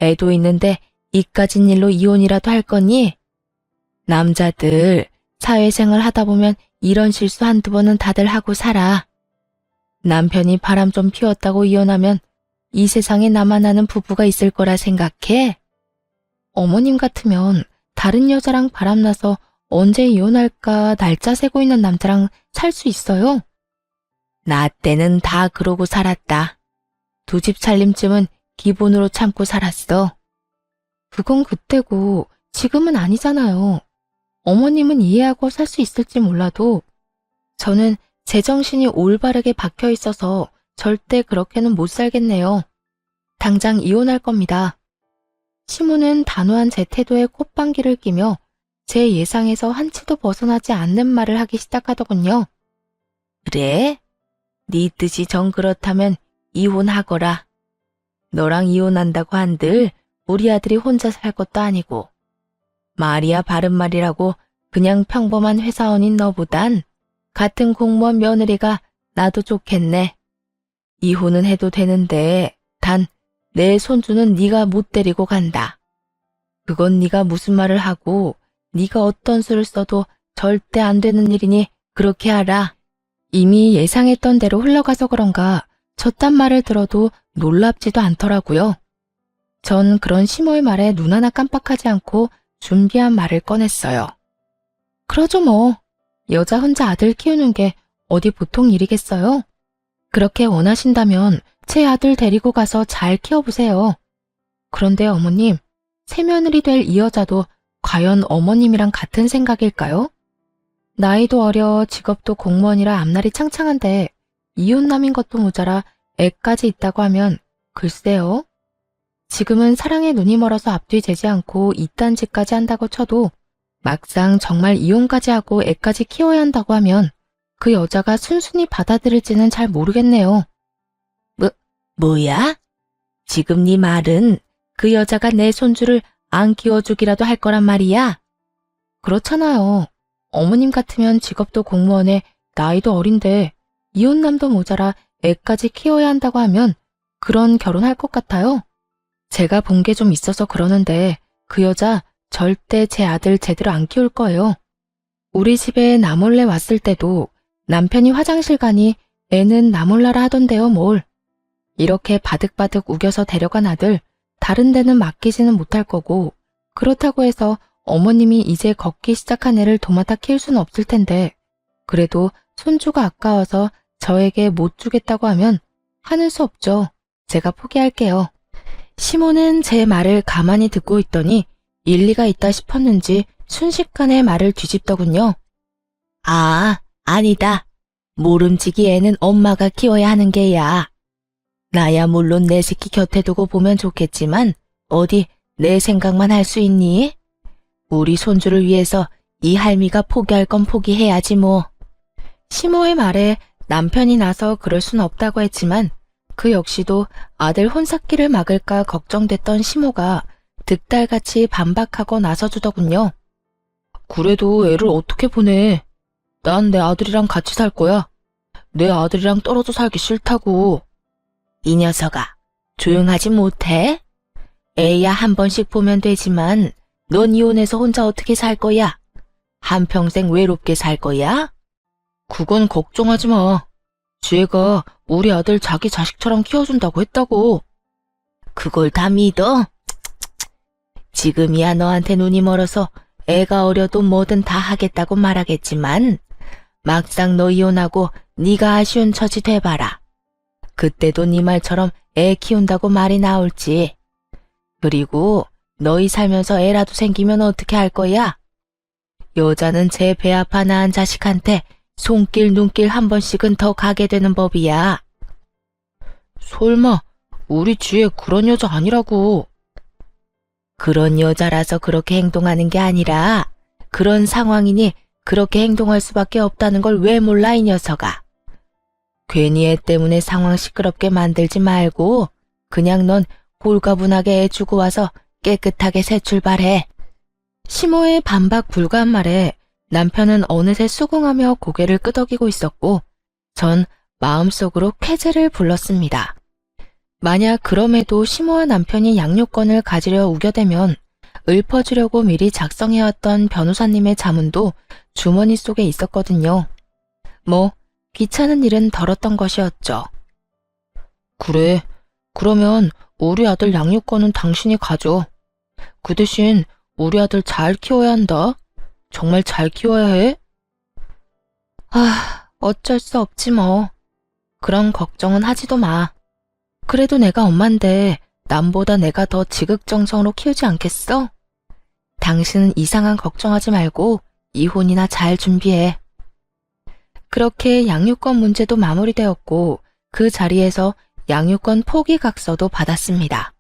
애도 있는데 이까진 일로 이혼이라도 할 거니? 남자들 사회생활 하다 보면 이런 실수 한두 번은 다들 하고 살아. 남편이 바람 좀 피웠다고 이혼하면 이 세상에 나만 아는 부부가 있을 거라 생각해? 어머님 같으면 다른 여자랑 바람나서 언제 이혼할까 날짜 세고 있는 남자랑 살 수 있어요? 나 때는 다 그러고 살았다. 두 집 살림쯤은 기본으로 참고 살았어. 그건 그때고 지금은 아니잖아요. 어머님은 이해하고 살 수 있을지 몰라도 저는 제정신이 올바르게 박혀 있어서 절대 그렇게는 못 살겠네요. 당장 이혼할 겁니다. 시모는 단호한 제 태도에 콧방귀를 끼며 제 예상에서 한치도 벗어나지 않는 말을 하기 시작하더군요. 그래? 네 뜻이 정 그렇다면 이혼하거라. 너랑 이혼한다고 한들 우리 아들이 혼자 살 것도 아니고 말이야 바른 말이라고 그냥 평범한 회사원인 너보단 같은 공무원 며느리가 나도 좋겠네. 이혼은 해도 되는데 단 내 손주는 네가 못 데리고 간다. 그건 네가 무슨 말을 하고 네가 어떤 수를 써도 절대 안 되는 일이니 그렇게 알아. 이미 예상했던 대로 흘러가서 그런가 저딴 말을 들어도 놀랍지도 않더라고요. 전 그런 시모의 말에 눈 하나 깜빡하지 않고 준비한 말을 꺼냈어요. 그러죠 뭐. 여자 혼자 아들 키우는 게 어디 보통 일이겠어요? 그렇게 원하신다면 제 아들 데리고 가서 잘 키워보세요. 그런데 어머님, 새며느리 될 이 여자도 과연 어머님이랑 같은 생각일까요? 나이도 어려 직업도 공무원이라 앞날이 창창한데 이혼남인 것도 모자라 애까지 있다고 하면 글쎄요. 지금은 사랑에 눈이 멀어서 앞뒤 재지 않고 이딴 짓까지 한다고 쳐도 막상 정말 이혼까지 하고 애까지 키워야 한다고 하면 그 여자가 순순히 받아들일지는 잘 모르겠네요. 뭐야? 지금 네 말은 그 여자가 내 손주를 안 키워주기라도 할 거란 말이야? 그렇잖아요. 어머님 같으면 직업도 공무원에 나이도 어린데 이혼남도 모자라 애까지 키워야 한다고 하면 그런 결혼할 것 같아요. 제가 본 게 좀 있어서 그러는데 그 여자 절대 제 아들 제대로 안 키울 거예요. 우리 집에 나 몰래 왔을 때도 남편이 화장실 가니 애는 나 몰라라 하던데요, 뭘. 이렇게 바득바득 우겨서 데려간 아들 다른 데는 맡기지는 못할 거고 그렇다고 해서 어머님이 이제 걷기 시작한 애를 도맡아 키울 수는 없을 텐데 그래도 손주가 아까워서 저에게 못 주겠다고 하면 하는 수 없죠. 제가 포기할게요. 시모는 제 말을 가만히 듣고 있더니 일리가 있다 싶었는지 순식간에 말을 뒤집더군요. 아, 아니다. 모름지기 애는 엄마가 키워야 하는 게야. 나야 물론 내 새끼 곁에 두고 보면 좋겠지만 어디 내 생각만 할 수 있니? 우리 손주를 위해서 이 할미가 포기할 건 포기해야지 뭐. 시모의 말에 남편이 나서 그럴 순 없다고 했지만 그 역시도 아들 혼삭기를 막을까 걱정됐던 시모가 득달같이 반박하고 나서주더군요. 그래도 애를 어떻게 보내? 난 내 아들이랑 같이 살 거야. 내 아들이랑 떨어져 살기 싫다고. 이 녀석아, 조용하지 못해? 애야 한 번씩 보면 되지만 넌 이혼해서 혼자 어떻게 살 거야? 한평생 외롭게 살 거야? 그건 걱정하지 마. 지혜가 우리 아들 자기 자식처럼 키워준다고 했다고. 그걸 다 믿어? 지금이야 너한테 눈이 멀어서 애가 어려도 뭐든 다 하겠다고 말하겠지만 막상 너 이혼하고 네가 아쉬운 처지 돼봐라. 그때도 네 말처럼 애 키운다고 말이 나올지. 그리고 너희 살면서 애라도 생기면 어떻게 할 거야? 여자는 제 배 아파 낳은 자식한테 손길 눈길 한 번씩은 더 가게 되는 법이야. 설마 우리 지혜 그런 여자 아니라고. 그런 여자라서 그렇게 행동하는 게 아니라 그런 상황이니 그렇게 행동할 수밖에 없다는 걸 왜 몰라 이 녀석아. 괜히 애 때문에 상황 시끄럽게 만들지 말고 그냥 넌 홀가분하게 애 주고 와서 깨끗하게 새 출발해. 시모의 반박 불가한 말에 남편은 어느새 수긍하며 고개를 끄덕이고 있었고 전 마음속으로 쾌재를 불렀습니다. 만약 그럼에도 시모와 남편이 양육권을 가지려 우겨대면 읊어주려고 미리 작성해왔던 변호사님의 자문도 주머니 속에 있었거든요. 뭐 귀찮은 일은 덜었던 것이었죠. 그래, 그러면 우리 아들 양육권은 당신이 가져. 그 대신 우리 아들 잘 키워야 한다. 정말 잘 키워야 해? 어쩔 수 없지 뭐. 그런 걱정은 하지도 마. 그래도 내가 엄만데 남보다 내가 더 지극정성으로 키우지 않겠어? 당신은 이상한 걱정하지 말고 이혼이나 잘 준비해. 그렇게 양육권 문제도 마무리되었고 그 자리에서 양육권 포기각서도 받았습니다.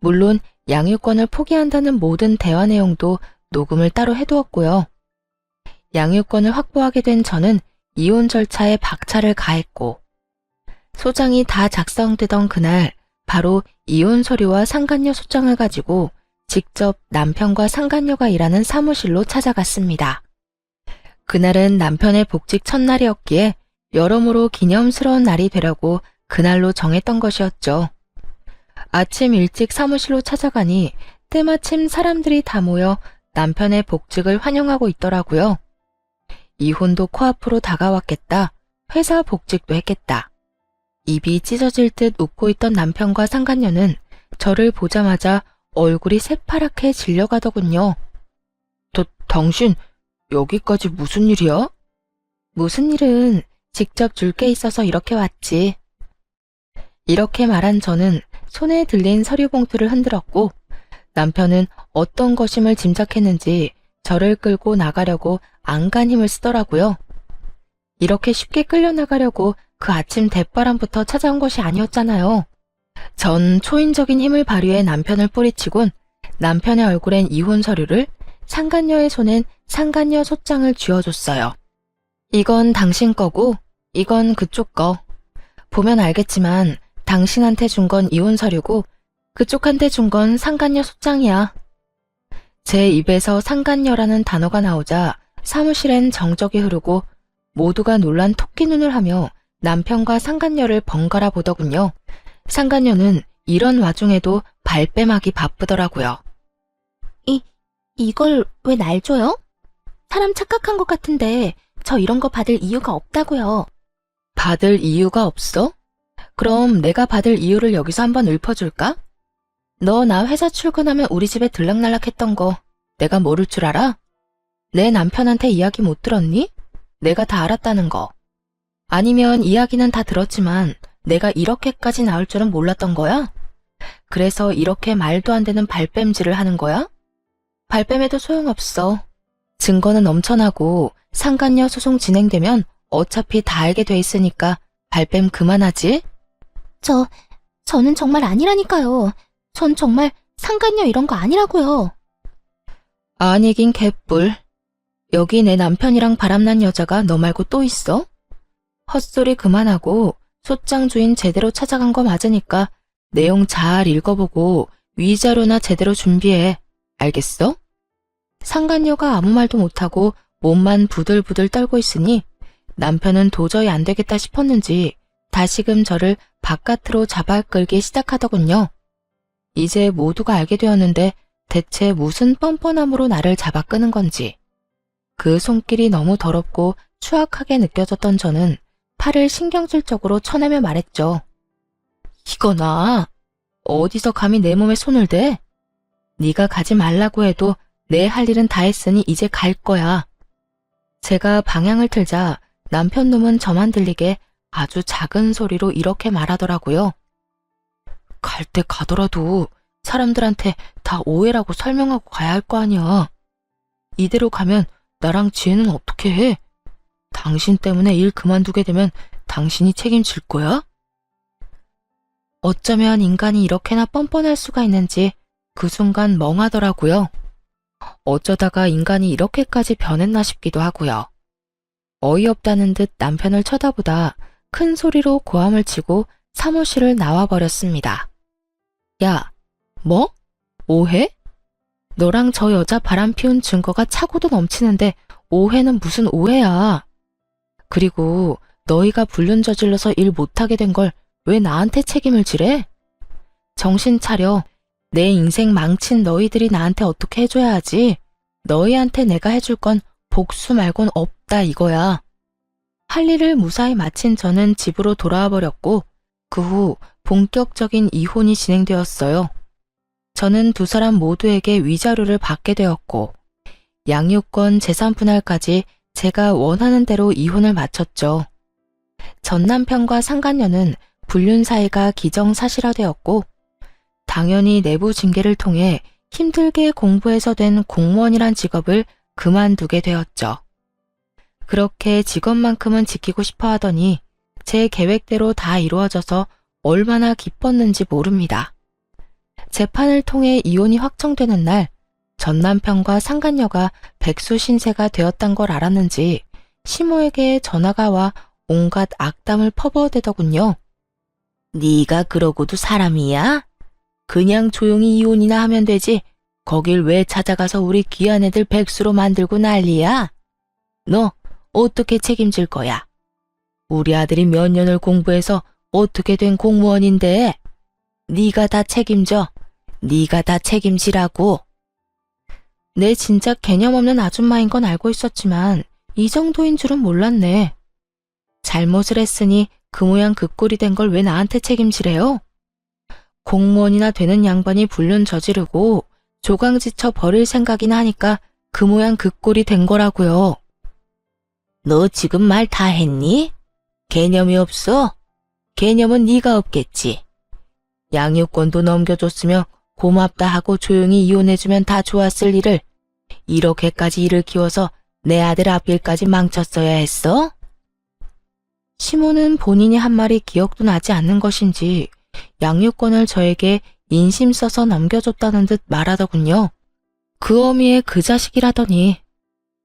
물론 양육권을 포기한다는 모든 대화 내용도 녹음을 따로 해두었고요. 양육권을 확보하게 된 저는 이혼 절차에 박차를 가했고 소장이 다 작성되던 그날 바로 이혼 서류와 상간녀 소장을 가지고 직접 남편과 상간녀가 일하는 사무실로 찾아갔습니다. 그날은 남편의 복직 첫날이었기에 여러모로 기념스러운 날이 되려고 그날로 정했던 것이었죠. 아침 일찍 사무실로 찾아가니 때마침 사람들이 다 모여 남편의 복직을 환영하고 있더라고요. 이혼도 코앞으로 다가왔겠다. 회사 복직도 했겠다. 입이 찢어질 듯 웃고 있던 남편과 상간녀는 저를 보자마자 얼굴이 새파랗게 질려가더군요. 당신 여기까지 무슨 일이야? 무슨 일은 직접 줄 게 있어서 이렇게 왔지. 이렇게 말한 저는 손에 들린 서류 봉투를 흔들었고 남편은 어떤 것임을 짐작했는지 저를 끌고 나가려고 안간 힘을 쓰더라고요. 이렇게 쉽게 끌려나가려고 그 아침 대바람부터 찾아온 것이 아니었잖아요. 전 초인적인 힘을 발휘해 남편을 뿌리치곤 남편의 얼굴엔 이혼 서류를, 상간녀의 손엔 상간녀 소장을 쥐어줬어요. 이건 당신 거고 이건 그쪽 거. 보면 알겠지만 당신한테 준 건 이혼 서류고 그쪽한테 준 건 상간녀 소장이야. 제 입에서 상간녀라는 단어가 나오자 사무실엔 정적이 흐르고 모두가 놀란 토끼 눈을 하며 남편과 상간녀를 번갈아 보더군요. 상간녀는 이런 와중에도 발뺌하기 바쁘더라고요. 이걸 왜 날 줘요? 사람 착각한 것 같은데 저 이런 거 받을 이유가 없다고요. 받을 이유가 없어? 그럼 내가 받을 이유를 여기서 한번 읊어줄까? 너 나 회사 출근하면 우리 집에 들락날락했던 거 내가 모를 줄 알아? 내 남편한테 이야기 못 들었니? 내가 다 알았다는 거. 아니면 이야기는 다 들었지만 내가 이렇게까지 나올 줄은 몰랐던 거야? 그래서 이렇게 말도 안 되는 발뺌질을 하는 거야? 발뺌해도 소용없어. 증거는 넘쳐나고 상간녀 소송 진행되면 어차피 다 알게 돼 있으니까 발뺌 그만하지? 저는 정말 아니라니까요. 전 정말 상간녀 이런 거 아니라고요. 아니긴 개뿔. 여기 내 남편이랑 바람난 여자가 너 말고 또 있어? 헛소리 그만하고 소장 주인 제대로 찾아간 거 맞으니까 내용 잘 읽어보고 위자료나 제대로 준비해. 알겠어? 상간녀가 아무 말도 못하고 몸만 부들부들 떨고 있으니 남편은 도저히 안 되겠다 싶었는지 다시금 저를 바깥으로 잡아 끌기 시작하더군요. 이제 모두가 알게 되었는데 대체 무슨 뻔뻔함으로 나를 잡아 끄는 건지. 그 손길이 너무 더럽고 추악하게 느껴졌던 저는 팔을 신경질적으로 쳐내며 말했죠. 이거나 어디서 감히 내 몸에 손을 대? 네가 가지 말라고 해도 내 할 일은 다 했으니 이제 갈 거야. 제가 방향을 틀자 남편 놈은 저만 들리게 아주 작은 소리로 이렇게 말하더라고요. 갈 때 가더라도 사람들한테 다 오해라고 설명하고 가야 할 거 아니야. 이대로 가면 나랑 지혜는 어떻게 해? 당신 때문에 일 그만두게 되면 당신이 책임질 거야? 어쩌면 인간이 이렇게나 뻔뻔할 수가 있는지 그 순간 멍하더라고요. 어쩌다가 인간이 이렇게까지 변했나 싶기도 하고요. 어이없다는 듯 남편을 쳐다보다 큰 소리로 고함을 치고 사무실을 나와버렸습니다. 야, 뭐? 오해? 너랑 저 여자 바람 피운 증거가 차고도 넘치는데 오해는 무슨 오해야. 그리고 너희가 불륜 저질러서 일 못하게 된 걸 왜 나한테 책임을 지래? 정신 차려. 내 인생 망친 너희들이 나한테 어떻게 해줘야 하지. 너희한테 내가 해줄 건 복수 말곤 없다 이거야. 할 일을 무사히 마친 저는 집으로 돌아와 버렸고 그 후 본격적인 이혼이 진행되었어요. 저는 두 사람 모두에게 위자료를 받게 되었고 양육권 재산 분할까지 제가 원하는 대로 이혼을 마쳤죠. 전 남편과 상간녀는 불륜 사이가 기정사실화되었고 당연히 내부 징계를 통해 힘들게 공부해서 된 공무원이란 직업을 그만두게 되었죠. 그렇게 직업만큼은 지키고 싶어 하더니 제 계획대로 다 이루어져서 얼마나 기뻤는지 모릅니다. 재판을 통해 이혼이 확정되는 날 전 남편과 상간녀가 백수신세가 되었단 걸 알았는지 시모에게 전화가 와 온갖 악담을 퍼부어대더군요. 네가 그러고도 사람이야? 그냥 조용히 이혼이나 하면 되지. 거길 왜 찾아가서 우리 귀한 애들 백수로 만들고 난리야? 너 어떻게 책임질 거야? 우리 아들이 몇 년을 공부해서 어떻게 된 공무원인데? 네가 다 책임져. 네가 다 책임지라고. 내 진짜 개념 없는 아줌마인 건 알고 있었지만 이 정도인 줄은 몰랐네. 잘못을 했으니 그 모양 그 꼴이 된 걸 왜 나한테 책임지래요? 공무원이나 되는 양반이 불륜 저지르고 조강지쳐 버릴 생각이나 하니까 그 모양 그 꼴이 된 거라고요. 너 지금 말 다 했니? 개념이 없어? 개념은 네가 없겠지. 양육권도 넘겨줬으면 고맙다 하고 조용히 이혼해주면 다 좋았을 일을 이렇게까지 일을 키워서 내 아들 앞일까지 망쳤어야 했어? 시모는 본인이 한 말이 기억도 나지 않는 것인지 양육권을 저에게 인심 써서 넘겨줬다는 듯 말하더군요. 그 어미의 그 자식이라더니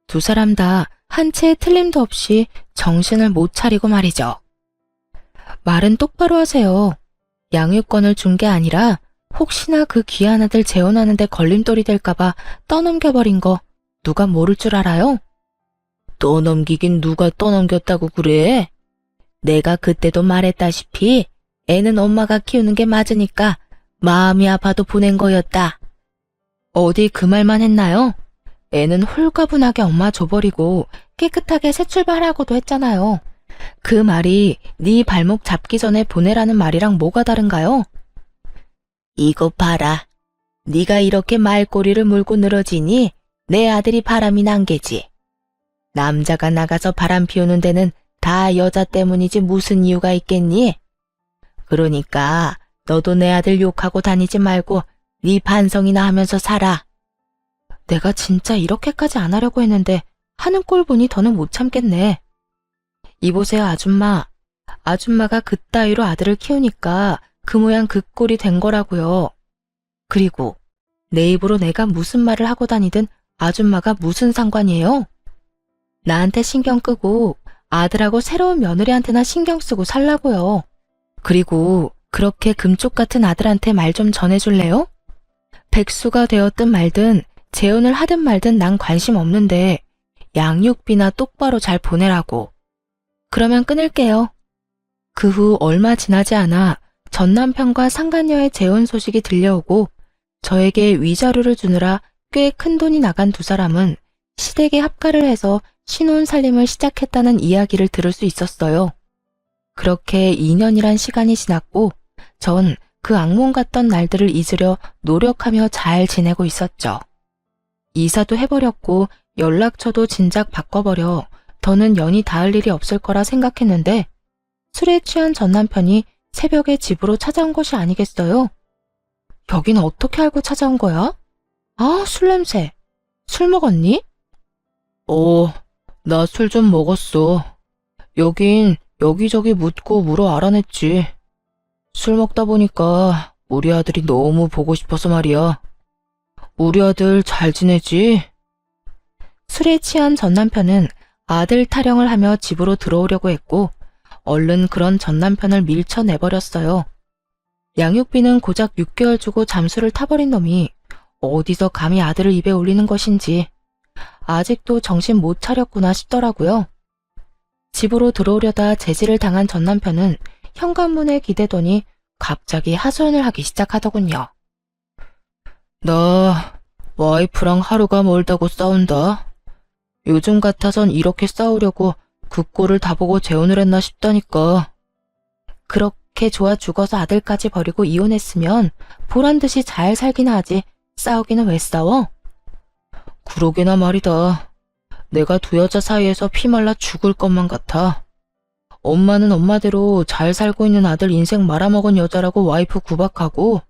두 사람 다 한 채의 틀림도 없이 정신을 못 차리고 말이죠. 말은 똑바로 하세요. 양육권을 준 게 아니라 혹시나 그 귀한 아들 재혼하는데 걸림돌이 될까봐 떠넘겨버린 거 누가 모를 줄 알아요? 떠넘기긴 누가 떠넘겼다고 그래? 내가 그때도 말했다시피 애는 엄마가 키우는 게 맞으니까 마음이 아파도 보낸 거였다. 어디 그 말만 했나요? 애는 홀가분하게 엄마 줘버리고 깨끗하게 새 출발하고도 했잖아요. 그 말이 네 발목 잡기 전에 보내라는 말이랑 뭐가 다른가요? 이거 봐라. 네가 이렇게 말꼬리를 물고 늘어지니 내 아들이 바람이 난 게지. 남자가 나가서 바람 피우는 데는 다 여자 때문이지 무슨 이유가 있겠니? 그러니까 너도 내 아들 욕하고 다니지 말고 네 반성이나 하면서 살아. 내가 진짜 이렇게까지 안 하려고 했는데 하는 꼴 보니 더는 못 참겠네. 이보세요, 아줌마. 아줌마가 그따위로 아들을 키우니까 그 모양 그 꼴이 된 거라고요. 그리고 내 입으로 내가 무슨 말을 하고 다니든 아줌마가 무슨 상관이에요? 나한테 신경 끄고 아들하고 새로운 며느리한테나 신경 쓰고 살라고요. 그리고 그렇게 금쪽 같은 아들한테 말 좀 전해줄래요? 백수가 되었든 말든 재혼을 하든 말든 난 관심 없는데 양육비나 똑바로 잘 보내라고. 그러면 끊을게요. 그 후 얼마 지나지 않아 전 남편과 상간녀의 재혼 소식이 들려오고 저에게 위자료를 주느라 꽤 큰 돈이 나간 두 사람은 시댁에 합가를 해서 신혼 살림을 시작했다는 이야기를 들을 수 있었어요. 그렇게 2년이란 시간이 지났고 전 그 악몽 같던 날들을 잊으려 노력하며 잘 지내고 있었죠. 이사도 해버렸고 연락처도 진작 바꿔버려 더는 연이 닿을 일이 없을 거라 생각했는데 술에 취한 전 남편이 새벽에 집으로 찾아온 것이 아니겠어요? 여긴 어떻게 알고 찾아온 거야? 아, 술 냄새. 술 먹었니? 나 술 좀 먹었어. 여긴 여기저기 묻고 물어 알아냈지. 술 먹다 보니까 우리 아들이 너무 보고 싶어서 말이야. 우리 아들 잘 지내지? 술에 취한 전 남편은 아들 타령을 하며 집으로 들어오려고 했고 얼른 그런 전 남편을 밀쳐내버렸어요. 양육비는 고작 6개월 주고 잠수를 타버린 놈이 어디서 감히 아들을 입에 올리는 것인지 아직도 정신 못 차렸구나 싶더라고요. 집으로 들어오려다 제지를 당한 전 남편은 현관문에 기대더니 갑자기 하소연을 하기 시작하더군요. 나 와이프랑 하루가 멀다고 싸운다. 요즘 같아선 이렇게 싸우려고 그 꼴을 다 보고 재혼을 했나 싶다니까. 그렇게 좋아 죽어서 아들까지 버리고 이혼했으면 보란듯이 잘 살기나 하지 싸우기는 왜 싸워? 그러게나 말이다. 내가 두 여자 사이에서 피말라 죽을 것만 같아. 엄마는 엄마대로 잘 살고 있는 아들 인생 말아먹은 여자라고 와이프 구박하고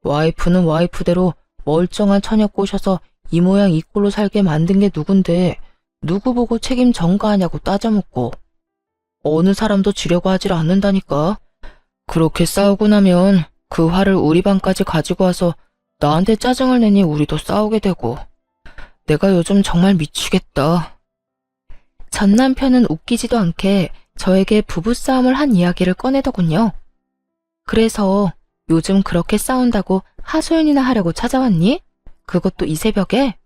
와이프는 와이프대로 멀쩡한 처녀 꼬셔서 이 모양 이 꼴로 살게 만든 게 누군데 누구 보고 책임 전가하냐고 따져묻고 어느 사람도 지려고 하질 않는다니까. 그렇게 싸우고 나면 그 화를 우리 방까지 가지고 와서 나한테 짜증을 내니 우리도 싸우게 되고 내가 요즘 정말 미치겠다. 전 남편은 웃기지도 않게 저에게 부부싸움을 한 이야기를 꺼내더군요. 그래서 요즘 그렇게 싸운다고 하소연이나 하려고 찾아왔니? 그것도 이 새벽에?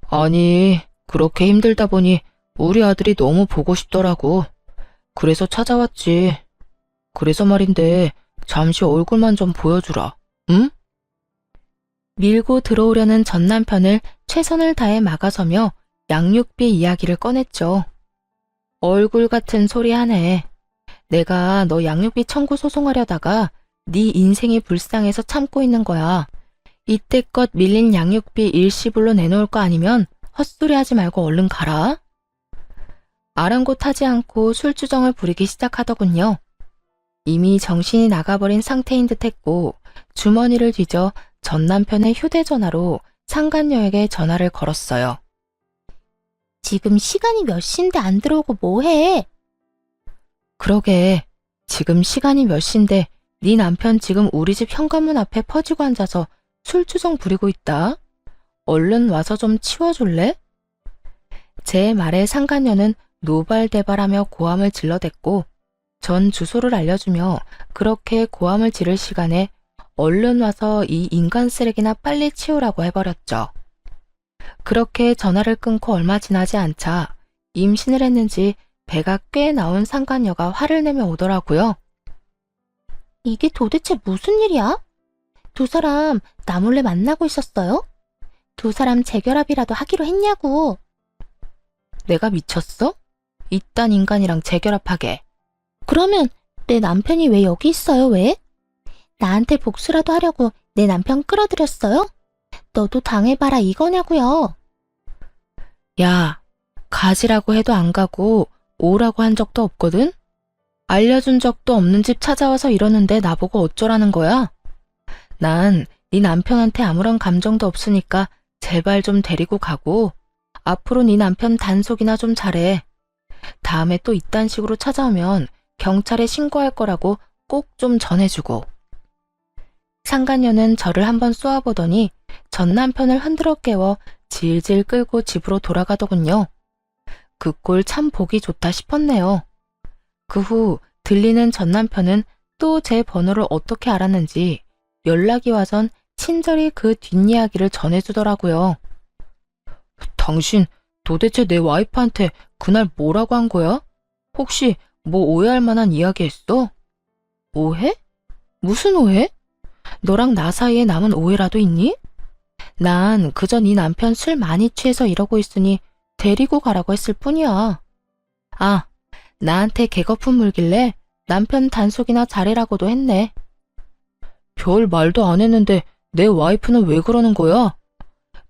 아니, 그렇게 힘들다 보니 우리 아들이 너무 보고 싶더라고. 그래서 찾아왔지. 그래서 말인데 잠시 얼굴만 좀 보여주라. 응? 밀고 들어오려는 전 남편을 최선을 다해 막아서며 양육비 이야기를 꺼냈죠. 얼굴 같은 소리 하네. 내가 너 양육비 청구 소송하려다가 네 인생이 불쌍해서 참고 있는 거야. 이때껏 밀린 양육비 일시불로 내놓을 거 아니면 헛소리 하지 말고 얼른 가라. 아랑곳하지 않고 술주정을 부리기 시작하더군요. 이미 정신이 나가버린 상태인 듯했고 주머니를 뒤져 전 남편의 휴대전화로 상간녀에게 전화를 걸었어요. 지금 시간이 몇 시인데 안 들어오고 뭐해? 그러게, 지금 시간이 몇 시인데 네 남편 지금 우리 집 현관문 앞에 퍼지고 앉아서 술주정 부리고 있다. 얼른 와서 좀 치워줄래? 제 말에 상간녀는 노발대발하며 고함을 질러댔고 전 주소를 알려주며 그렇게 고함을 지를 시간에 얼른 와서 이 인간 쓰레기나 빨리 치우라고 해버렸죠. 그렇게 전화를 끊고 얼마 지나지 않자 임신을 했는지 배가 꽤 나온 상간녀가 화를 내며 오더라고요. 이게 도대체 무슨 일이야? 두 사람 나 몰래 만나고 있었어요? 두 사람 재결합이라도 하기로 했냐고. 내가 미쳤어? 이딴 인간이랑 재결합하게. 그러면 내 남편이 왜 여기 있어요, 왜? 나한테 복수라도 하려고 내 남편 끌어들였어요? 너도 당해봐라 이거냐고요. 야, 가지라고 해도 안 가고 오라고 한 적도 없거든? 알려준 적도 없는 집 찾아와서 이러는데 나보고 어쩌라는 거야? 난 네 남편한테 아무런 감정도 없으니까 제발 좀 데리고 가고 앞으로 네 남편 단속이나 좀 잘해. 다음에 또 이딴 식으로 찾아오면 경찰에 신고할 거라고 꼭 좀 전해주고. 상간녀는 저를 한번 쏘아보더니 전 남편을 흔들어 깨워 질질 끌고 집으로 돌아가더군요. 그 꼴 참 보기 좋다 싶었네요. 그 후 들리는 전 남편은 또 제 번호를 어떻게 알았는지 연락이 와선 친절히 그 뒷이야기를 전해주더라고요. 당신 도대체 내 와이프한테 그날 뭐라고 한 거야? 혹시 뭐 오해할 만한 이야기 했어? 오해? 무슨 오해? 너랑 나 사이에 남은 오해라도 있니? 난 그저 네 남편 술 많이 취해서 이러고 있으니 데리고 가라고 했을 뿐이야. 아, 나한테 개거품 물길래 남편 단속이나 잘해라고도 했네. 별 말도 안 했는데 내 와이프는 왜 그러는 거야?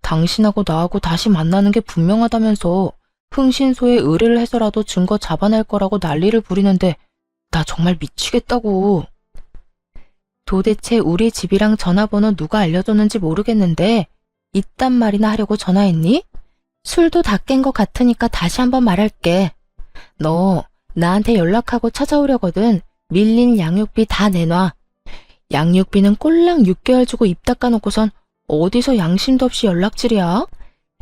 당신하고 나하고 다시 만나는 게 분명하다면서 흥신소에 의뢰를 해서라도 증거 잡아낼 거라고 난리를 부리는데 나 정말 미치겠다고. 도대체 우리 집이랑 전화번호 누가 알려줬는지 모르겠는데 이딴 말이나 하려고 전화했니? 술도 다 깬 것 같으니까 다시 한번 말할게. 너 나한테 연락하고 찾아오려거든 밀린 양육비 다 내놔. 양육비는 꼴랑 6개월 주고 입 닦아놓고선 어디서 양심도 없이 연락질이야?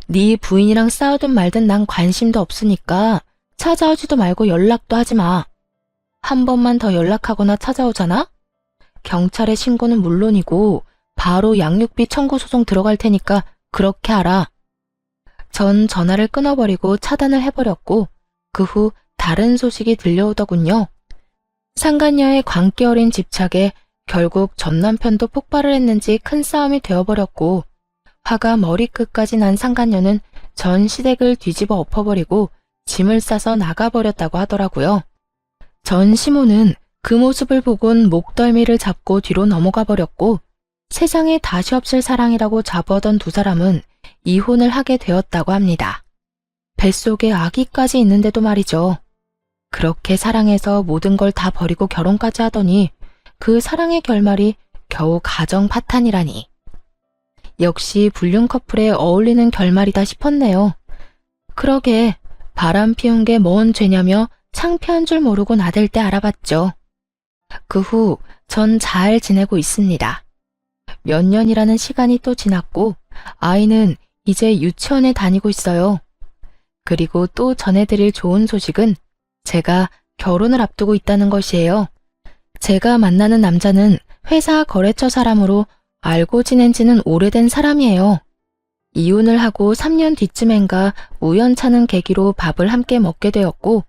네 부인이랑 싸우든 말든 난 관심도 없으니까 찾아오지도 말고 연락도 하지 마. 한 번만 더 연락하거나 찾아오잖아? 경찰에 신고는 물론이고 바로 양육비 청구 소송 들어갈 테니까 그렇게 알아. 전 전화를 끊어버리고 차단을 해버렸고 그 후 다른 소식이 들려오더군요. 상간녀의 광기 어린 집착에 결국 전 남편도 폭발을 했는지 큰 싸움이 되어버렸고 화가 머리끝까지 난 상간녀는 전 시댁을 뒤집어 엎어버리고 짐을 싸서 나가버렸다고 하더라고요. 전 시모는 그 모습을 보곤 목덜미를 잡고 뒤로 넘어가 버렸고 세상에 다시 없을 사랑이라고 자부하던 두 사람은 이혼을 하게 되었다고 합니다. 뱃속에 아기까지 있는데도 말이죠. 그렇게 사랑해서 모든 걸 다 버리고 결혼까지 하더니 그 사랑의 결말이 겨우 가정 파탄이라니. 역시 불륜 커플에 어울리는 결말이다 싶었네요. 그러게 바람 피운 게 뭔 죄냐며 창피한 줄 모르고 나댈 때 알아봤죠. 그 후 전 잘 지내고 있습니다. 몇 년이라는 시간이 또 지났고 아이는 이제 유치원에 다니고 있어요. 그리고 또 전해드릴 좋은 소식은 제가 결혼을 앞두고 있다는 것이에요. 제가 만나는 남자는 회사 거래처 사람으로 알고 지낸 지는 오래된 사람이에요. 이혼을 하고 3년 뒤쯤엔가 우연찮은 계기로 밥을 함께 먹게 되었고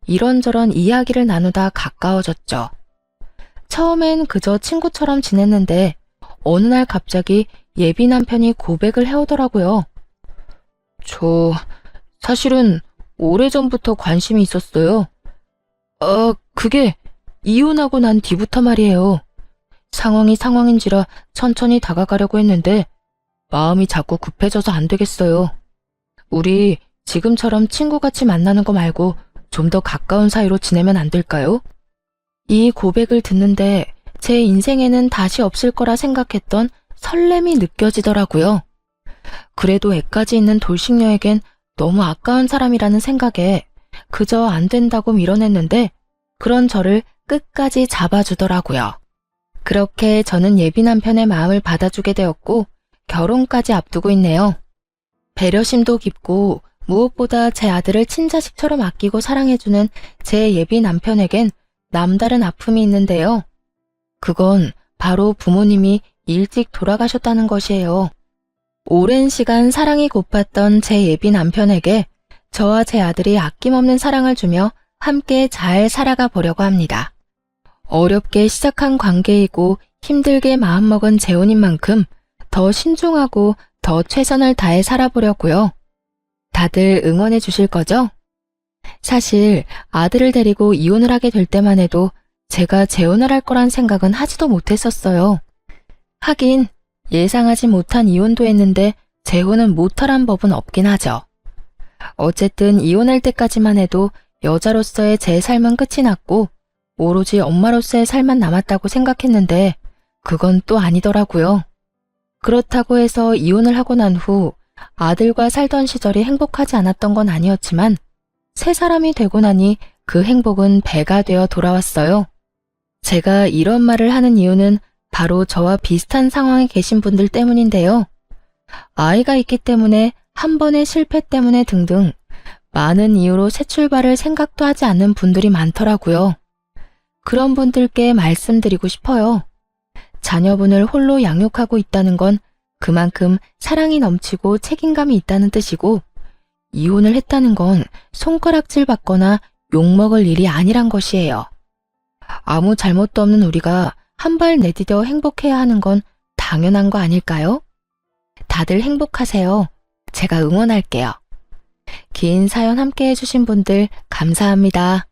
이런저런 이야기를 나누다 가까워졌죠. 처음엔 그저 친구처럼 지냈는데 어느 날 갑자기 예비 남편이 고백을 해오더라고요. 저 사실은 오래전부터 관심이 있었어요. 그게 이혼하고 난 뒤부터 말이에요. 상황이 상황인지라 천천히 다가가려고 했는데 마음이 자꾸 급해져서 안 되겠어요. 우리 지금처럼 친구같이 만나는 거 말고 좀 더 가까운 사이로 지내면 안 될까요? 이 고백을 듣는데 제 인생에는 다시 없을 거라 생각했던 설렘이 느껴지더라고요. 그래도 애까지 있는 돌싱녀에겐 너무 아까운 사람이라는 생각에 그저 안 된다고 밀어냈는데 그런 저를 끝까지 잡아주더라고요. 그렇게 저는 예비 남편의 마음을 받아주게 되었고 결혼까지 앞두고 있네요. 배려심도 깊고 무엇보다 제 아들을 친자식처럼 아끼고 사랑해주는 제 예비 남편에겐 남다른 아픔이 있는데요. 그건 바로 부모님이 일찍 돌아가셨다는 것이에요. 오랜 시간 사랑이 고팠던 제 예비 남편에게 저와 제 아들이 아낌없는 사랑을 주며 함께 잘 살아가 보려고 합니다. 어렵게 시작한 관계이고 힘들게 마음먹은 재혼인 만큼 더 신중하고 더 최선을 다해 살아보려고요. 다들 응원해 주실 거죠? 사실 아들을 데리고 이혼을 하게 될 때만 해도 제가 재혼을 할 거란 생각은 하지도 못했었어요. 하긴 예상하지 못한 이혼도 했는데 재혼은 못하란 법은 없긴 하죠. 어쨌든 이혼할 때까지만 해도 여자로서의 제 삶은 끝이 났고 오로지 엄마로서의 삶만 남았다고 생각했는데 그건 또 아니더라고요. 그렇다고 해서 이혼을 하고 난 후 아들과 살던 시절이 행복하지 않았던 건 아니었지만 새 사람이 되고 나니 그 행복은 배가 되어 돌아왔어요. 제가 이런 말을 하는 이유는 바로 저와 비슷한 상황에 계신 분들 때문인데요. 아이가 있기 때문에 한 번의 실패 때문에 등등 많은 이유로 새 출발을 생각도 하지 않는 분들이 많더라고요. 그런 분들께 말씀드리고 싶어요. 자녀분을 홀로 양육하고 있다는 건 그만큼 사랑이 넘치고 책임감이 있다는 뜻이고 이혼을 했다는 건 손가락질 받거나 욕먹을 일이 아니란 것이에요. 아무 잘못도 없는 우리가 한 발 내디뎌 행복해야 하는 건 당연한 거 아닐까요? 다들 행복하세요. 제가 응원할게요. 긴 사연 함께 해주신 분들 감사합니다.